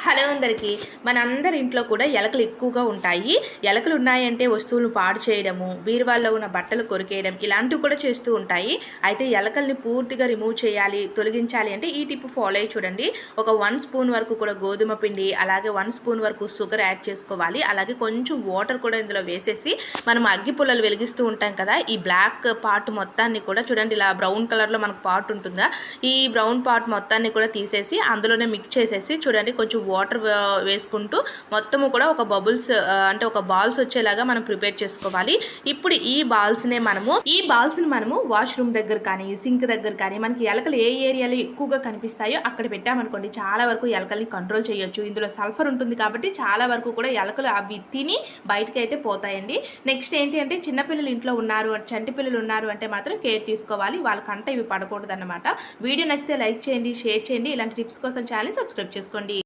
Hello అందరికీ. మనందరి ఇంట్లో కూడా ఎలకలు ఎక్కువగా ఉంటాయి. ఎలకలు ఉన్నాయంటే వస్తువులు పాడు చేయడము, బీరువాల్లో ఉన్న బట్టలు కొరికేయడం ఇలాంటివి కూడా చేస్తూ ఉంటాయి. అయితే ఎలకల్ని పూర్తిగా రిమూవ్ చేయాలి, తొలగించాలి అంటే ఈ టిప్ ఫాలో అయ్యి చూడండి. ఒక 1 స్పూన్ వరకు కూడా గోధుమ పిండి, అలాగే 1 స్పూన్ వరకు షుగర్ యాడ్ చేసుకోవాలి. అలాగే కొంచెం వాటర్ కూడా ఇందులో వేసేసి మనం అగ్గి పుల్లలు వెలిగిస్తూ ఉంటాం కదా, ఈ బ్లాక్ పార్ట్ మొత్తాన్ని కూడా చూడండి, ఇలా బ్రౌన్ కలర్లో మనకు పార్ట్ ఉంటుందా, ఈ బ్రౌన్ పార్ట్ మొత్తాన్ని కూడా తీసేసి అందులోనే మిక్స్ చేసేసి చూడండి, కొంచెం వాటర్ వేసుకుంటూ మొత్తము కూడా ఒక బబుల్స్ అంటే ఒక బాల్స్ వచ్చేలాగా మనం ప్రిపేర్ చేసుకోవాలి. ఇప్పుడు ఈ బాల్స్ని మనము వాష్రూమ్ దగ్గర కానీ, సింక్ దగ్గర కానీ, మనకి ఎలకలు ఏ ఏరియాలో ఎక్కువగా కనిపిస్తాయో అక్కడ పెట్టామనుకోండి, చాలా వరకు ఎలకల్ని కంట్రోల్ చేయొచ్చు. ఇందులో సల్ఫర్ ఉంటుంది కాబట్టి చాలా వరకు కూడా ఎలకలు అవి తిని బయటకి అయితే పోతాయండి. నెక్స్ట్ ఏంటి అంటే, చిన్నపిల్లలు ఇంట్లో ఉన్నారు, చంటి పిల్లలు ఉన్నారు అంటే మాత్రం కేర్ తీసుకోవాలి, వాళ్ళకంట ఇవి పడకూడదు అన్నమాట. వీడియో నచ్చితే లైక్ చేయండి, షేర్ చేయండి. ఇలాంటి టిప్స్ కోసం ఛానల్ సబ్స్క్రైబ్ చేసుకోండి.